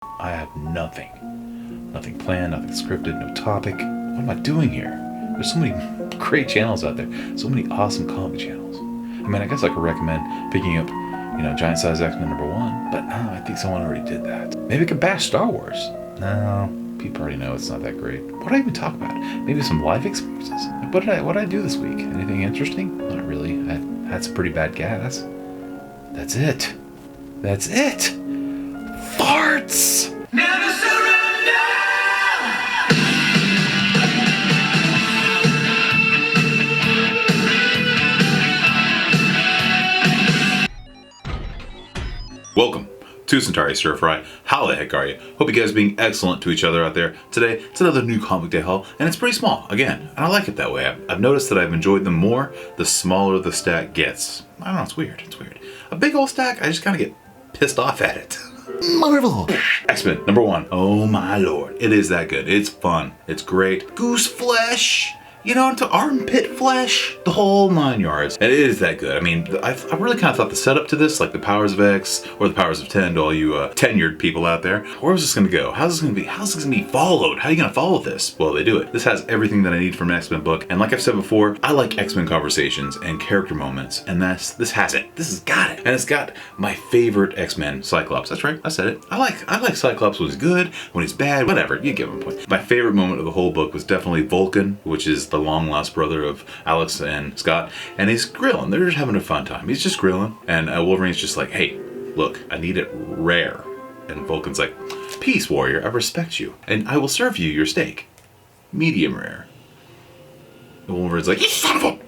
I have nothing. Nothing planned, nothing scripted, no topic. What am I doing here? There's so many great channels out there. So many awesome comic channels. I mean, I guess I could recommend picking up, Giant Size X-Men #1, but no, I think someone already did that. Maybe I could bash Star Wars. No, people already know it's not that great. What did I even talk about? Maybe some life experiences? What did I do this week? Anything interesting? Not really. I had some pretty bad gas. That's it. Farts! Never surrender! Welcome to Centauri Stir Fry. How the heck are you? Hope you guys are being excellent to each other out there. Today, it's another new comic day haul, and it's pretty small, again, and I like it that way. I've noticed that I've enjoyed them more the smaller the stack gets. I don't know, it's weird. A big old stack, I just kind of get pissed off at it. Marvel! X-Men #1. Oh my lord. It is that good. It's fun. It's great. Goose flesh! Into armpit flesh, the whole 9 yards. And it is that good. I mean, I really kind of thought the setup to this, like the powers of X or the powers of 10 to all you tenured people out there. Where was this going to go? How's this going to be followed? How are you going to follow this? Well, they do it. This has everything that I need from an X-Men book. And like I've said before, I like X-Men conversations and character moments. And this has it. This has got it. And it's got my favorite X-Men, Cyclops. That's right. I said it. I like Cyclops when he's good, when he's bad, whatever. You give him a point. My favorite moment of the whole book was definitely Vulcan, which is the long-lost brother of Alex and Scott, and he's grilling. They're just having a fun time. He's just grilling, and Wolverine's just like, hey, look, I need it rare. And Vulcan's like, peace, warrior, I respect you, and I will serve you your steak. Medium rare. And Wolverine's like, you son of a...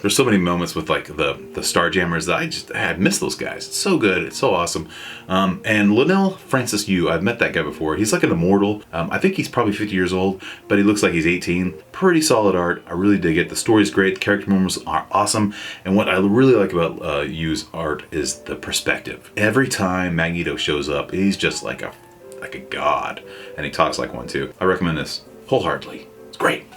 There's so many moments with like the Starjammers that I miss those guys. It's so good. It's so awesome. And Linnell Francis Yu, I've met that guy before. He's like an immortal. I think he's probably 50 years old, but he looks like he's 18. Pretty solid art. I really dig it. The story's great. The character moments are awesome. And what I really like about Yu's art is the perspective. Every time Magneto shows up, he's just like a god. And he talks like one too. I recommend this wholeheartedly. It's great.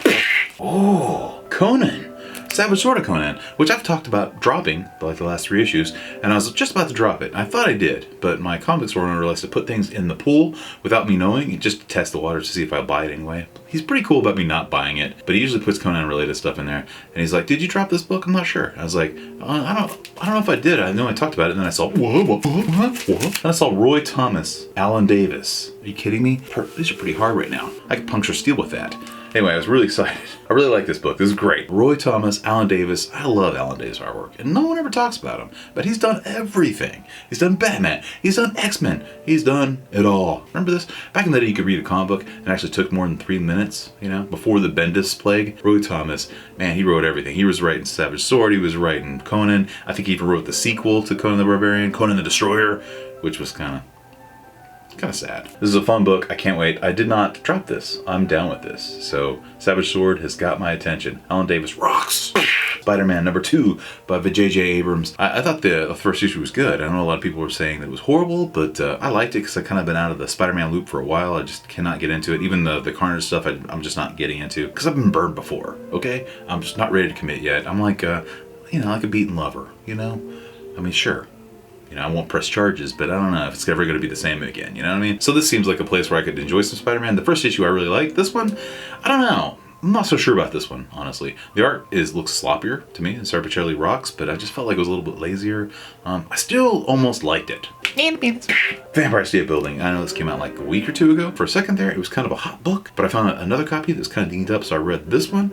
Oh, Conan. Savage Sword of Conan, which I've talked about dropping like the last 3 issues, and I was just about to drop it. I thought I did, but my comic store owner likes to put things in the pool without me knowing, just to test the waters to see if I buy it anyway. He's pretty cool about me not buying it, but he usually puts Conan related stuff in there, and he's like, did you drop this book? I'm not sure. I was like, I don't know if I did. I know I talked about it, and then I saw, what? And I saw Roy Thomas, Alan Davis. Are you kidding me? These are pretty hard right now. I could puncture steel with that. Anyway, I was really excited. I really like this book. This is great. Roy Thomas, Alan Davis. I love Alan Davis' artwork. And no one ever talks about him. But he's done everything. He's done Batman. He's done X-Men. He's done it all. Remember this? Back in the day, you could read a comic book and it actually took more than 3 minutes, before the Bendis plague. Roy Thomas, man, he wrote everything. He was writing Savage Sword. He was writing Conan. I think he even wrote the sequel to Conan the Barbarian, Conan the Destroyer, which was kind of sad. This is a fun book. I can't wait. I did not drop this. I'm down with this. So Savage Sword has got my attention. Alan Davis rocks. Spider-Man #2 by J.J. Abrams. I thought the first issue was good. I know a lot of people were saying that it was horrible, but I liked it because I've kind of been out of the Spider-Man loop for a while. I just cannot get into it. Even the Carnage stuff I'm just not getting into because I've been burned before, okay? I'm just not ready to commit yet. I'm like, like a beaten lover, I mean, sure. I won't press charges, but I don't know if it's ever going to be the same again, you know what I mean? So this seems like a place where I could enjoy some Spider-Man. The first issue I really liked. This one, I don't know. I'm not so sure about this one, honestly. The art looks sloppier to me, and arbitrarily rocks, but I just felt like it was a little bit lazier. I still almost liked it. Vampire State Building. I know this came out like a week or 2 ago. For a second there, it was kind of a hot book, but I found another copy that was kind of dinged up, so I read this one,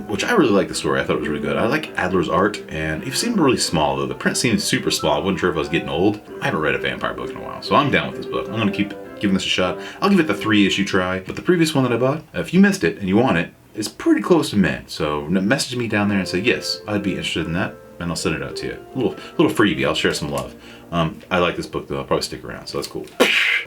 which I really liked the story. I thought it was really good. I like Adler's art, and it seemed really small, though. The print seemed super small. I wasn't sure if I was getting old. I haven't read a vampire book in a while, so I'm down with this book. I'm going to keep giving this a shot. I'll give it the 3-issue try, but the previous one that I bought, if you missed it and you want it, it's pretty close to mint. So message me down there and say, yes, I'd be interested in that, and I'll send it out to you. A little freebie. I'll share some love. I like this book, though. I'll probably stick around, so that's cool.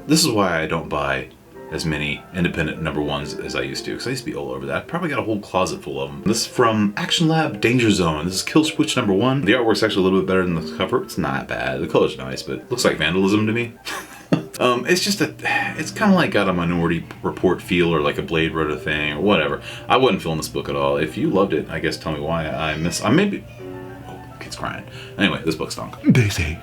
This is why I don't buy as many independent #1s as I used to, because I used to be all over that. I probably got a whole closet full of them. This is from Action Lab Danger Zone. This is Killswitch #1. The artwork's actually a little bit better than the cover. It's not bad. The color's nice, but it looks like vandalism to me. It's kind of like got a Minority Report feel or like a Blade Runner thing or whatever. I wasn't feeling this book at all. If you loved it, I guess tell me why. I maybe... Oh, kid's crying. Anyway, this book stunk. They say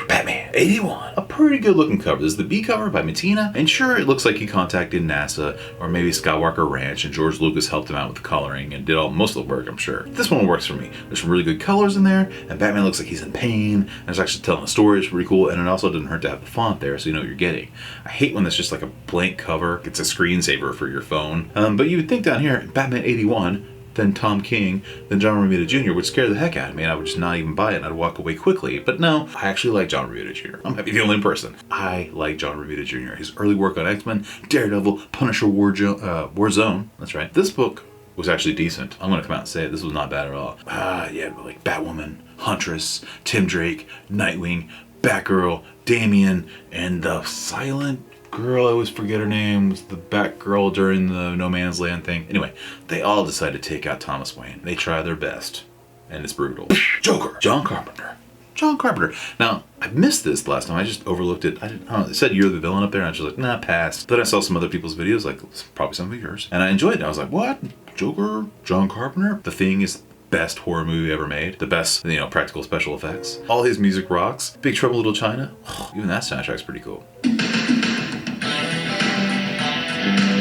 Batman. 81. A pretty good looking cover. This is the B cover by Matina, and sure, it looks like he contacted NASA or maybe Skywalker Ranch, and George Lucas helped him out with the coloring and did most of the work, I'm sure. This one works for me. There's some really good colors in there, and Batman looks like he's in pain, and it's actually telling a story. It's pretty cool, and it also doesn't hurt to have the font there so you know what you're getting. I hate when it's just like a blank cover. It's a screensaver for your phone. But you would think down here, Batman 81, then Tom King, then John Romita Jr. would scare the heck out of me, and I would just not even buy it, and I'd walk away quickly. But no, I actually like John Romita Jr. I'm happy the only person. I like John Romita Jr. His early work on X-Men, Daredevil, Punisher, Warzone. That's right. This book was actually decent. I'm gonna come out and say it. This was not bad at all. Yeah, but like Batwoman, Huntress, Tim Drake, Nightwing, Batgirl, Damian, and the silent girl, I always forget her name, was the Batgirl during the No Man's Land thing. Anyway, they all decided to take out Thomas Wayne. They try their best, and it's brutal. Joker, John Carpenter. John Carpenter. Now, I missed this last time. I just overlooked it. I don't know. It said you're the villain up there, and I was just like, nah, pass. Then I saw some other people's videos, like probably some of yours, and I enjoyed it. I was like, what? Joker? John Carpenter? The Thing is best horror movie ever made. The best, practical special effects. All his music rocks. Big Trouble in Little China. Even that soundtrack's pretty cool.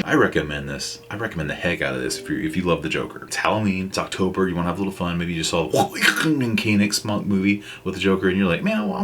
I recommend this. I recommend the heck out of this if you love the Joker. It's Halloween. It's October. You want to have a little fun. Maybe you just saw a Koenig Monk movie with the Joker, and you're like, man, I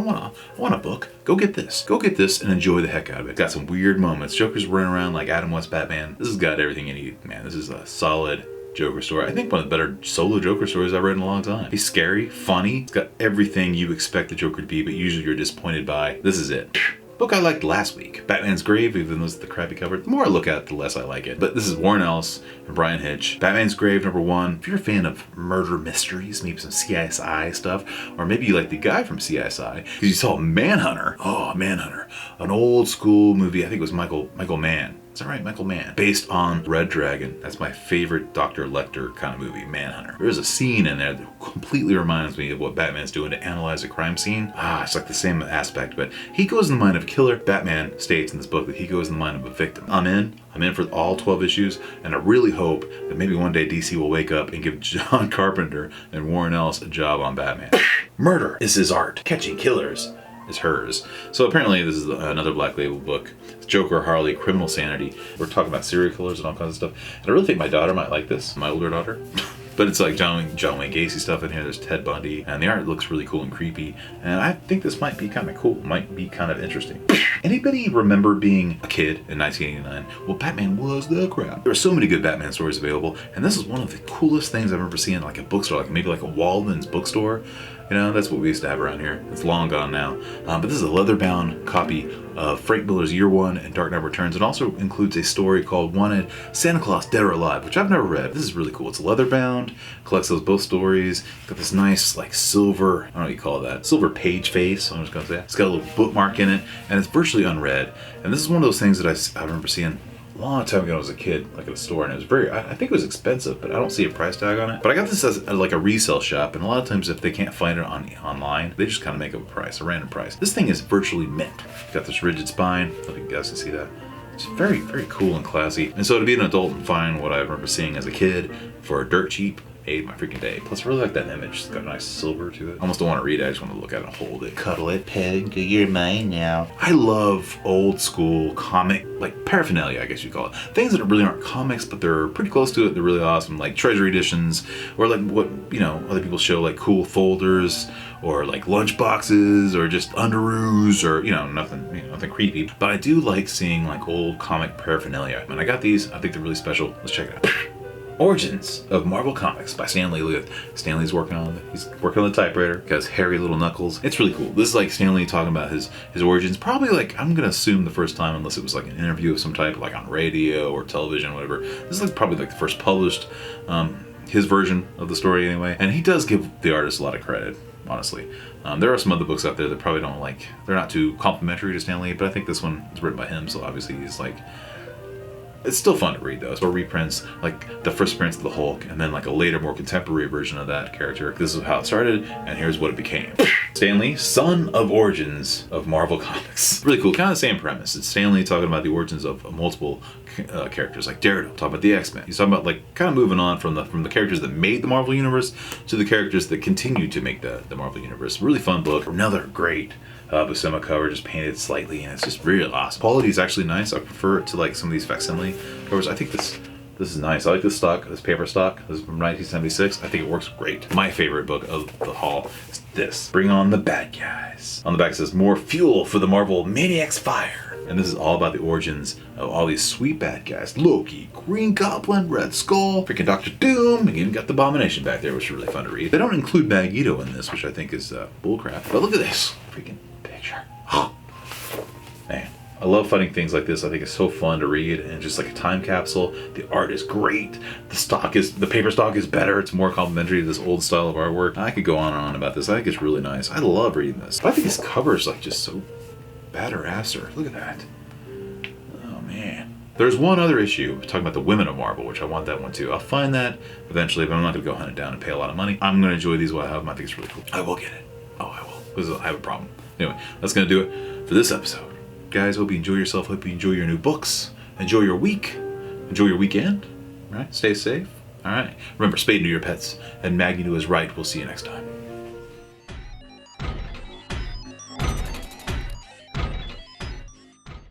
want a book. Go get this. Go get this and enjoy the heck out of it. It's got some weird moments. Joker's running around like Adam West Batman. This has got everything you need, man. This is a solid Joker story. I think one of the better solo Joker stories I've read in a long time. He's scary, funny. It's got everything you expect the Joker to be, but usually you're disappointed by. This is it. Book I liked last week, Batman's Grave, even though it's the crappy cover. The more I look at it, the less I like it. But this is Warren Ellis and Brian Hitch. Batman's Grave, #1. If you're a fan of murder mysteries, maybe some CSI stuff, or maybe you like the guy from CSI, because you saw Manhunter. Oh, Manhunter. An old school movie. I think it was Michael Mann. Is that right? Michael Mann. Based on Red Dragon. That's my favorite Dr. Lecter kind of movie, Manhunter. There's a scene in there that completely reminds me of what Batman's doing to analyze a crime scene. It's like the same aspect, but he goes in the mind of a killer. Batman states in this book that he goes in the mind of a victim. I'm in for all 12 issues, and I really hope that maybe one day DC will wake up and give John Carpenter and Warren Ellis a job on Batman. Murder is his art. Catching killers is hers. So apparently this is another Black Label book. It's Joker, Harley, Criminal Sanity. We're talking about serial killers and all kinds of stuff. And I really think my daughter might like this, my older daughter. But it's like John Wayne Gacy stuff in here. There's Ted Bundy, and the art looks really cool and creepy. And I think this might be kind of cool. Might be kind of interesting. Anybody remember being a kid in 1989? Well, Batman was the crap. There are so many good Batman stories available, and this is one of the coolest things I've ever seen in like a bookstore, like maybe like a Walden's bookstore. That's what we used to have around here. It's long gone now. But this is a leather-bound copy of Frank Miller's Year One and Dark Knight Returns. It also includes a story called Wanted, Santa Claus, Dead or Alive, which I've never read. This is really cool. It's leather-bound, collects those both stories. Got this nice, like, silver, I don't know what you call that, silver page face, I'm just gonna say. It's got a little bookmark in it, and it's virtually unread. And this is one of those things that I remember seeing a long time ago when I was a kid, like at a store, and it was I think it was expensive, but I don't see a price tag on it. But I got this as like a resale shop, and a lot of times if they can't find it online, they just kind of make up a price, a random price. This thing is virtually mint. Got this rigid spine, I think you guys can see that. It's very, very cool and classy. And so to be an adult and find what I remember seeing as a kid for dirt cheap made my freaking day. Plus I really like that image. It's got a nice silver to it. I almost don't want to read it, I just want to look at it, hold it, cuddle it. Peg, you're mine now. I love old school comic, like paraphernalia, I guess you'd call it. Things that really aren't comics, but they're pretty close to it. They're really awesome, like treasure editions, or like what, other people show, like cool folders, or like lunch boxes, or just underoos, or nothing creepy. But I do like seeing like old comic paraphernalia. And I got these, I think they're really special. Let's check it out. Origins of Marvel Comics by Stan Lee. Stanley's working on it. He's working on the typewriter. Got his hairy little knuckles. It's really cool. This is like Stan Lee talking about his origins. Probably like, I'm gonna assume the first time, unless it was like an interview of some type, like on radio or television, whatever. This is like probably like the first published, his version of the story anyway. And he does give the artist a lot of credit, honestly. There are some other books out there that probably don't like, they're not too complimentary to Stan Lee, but I think this one is written by him, so obviously he's like, it's still fun to read though. So reprints, like the first appearance of the Hulk, and then like a later, more contemporary version of that character. This is how it started, and here's what it became. Stan Lee, son of origins of Marvel Comics. Really cool, kind of the same premise. It's Stan Lee talking about the origins of multiple characters, like Daredevil, talking about the X-Men. He's talking about like kind of moving on from the characters that made the Marvel Universe to the characters that continue to make the Marvel Universe. Really fun book. Another great Buscema cover, just painted slightly, and it's just really awesome. Quality is actually nice. I prefer it to like some of these facsimile covers. I think this is nice. I like this stock, this paper stock. This is from 1976. I think it works great. My favorite book of the haul is this. Bring on the bad guys. On the back it says, more fuel for the Marvel Maniac's fire. And this is all about the origins of all these sweet bad guys. Loki, Green Goblin, Red Skull, freaking Doctor Doom, and even got the Abomination back there, which is really fun to read. They don't include Magneto in this, which I think is bullcrap. But look at this freaking picture. Man, I love finding things like this. I think it's so fun to read, and just like a time capsule. The art is great. The paper stock is better. It's more complimentary to this old style of artwork. I could go on and on about this. I think it's really nice. I love reading this. But I think this cover is like just so badasser. Look at that. Oh man. There's one other issue talking about the Women of Marvel, which I want that one too. I'll find that eventually, but I'm not gonna go hunt it down and pay a lot of money. I'm gonna enjoy these while I have them. I think it's really cool. I will get it. Oh, I will. Because I have a problem. Anyway, that's gonna do it for this episode. Guys, hope you enjoy yourself. Hope you enjoy your new books. Enjoy your week. Enjoy your weekend. All right? Stay safe. All right? Remember, spay to your pets. And Magneto is right. We'll see you next time.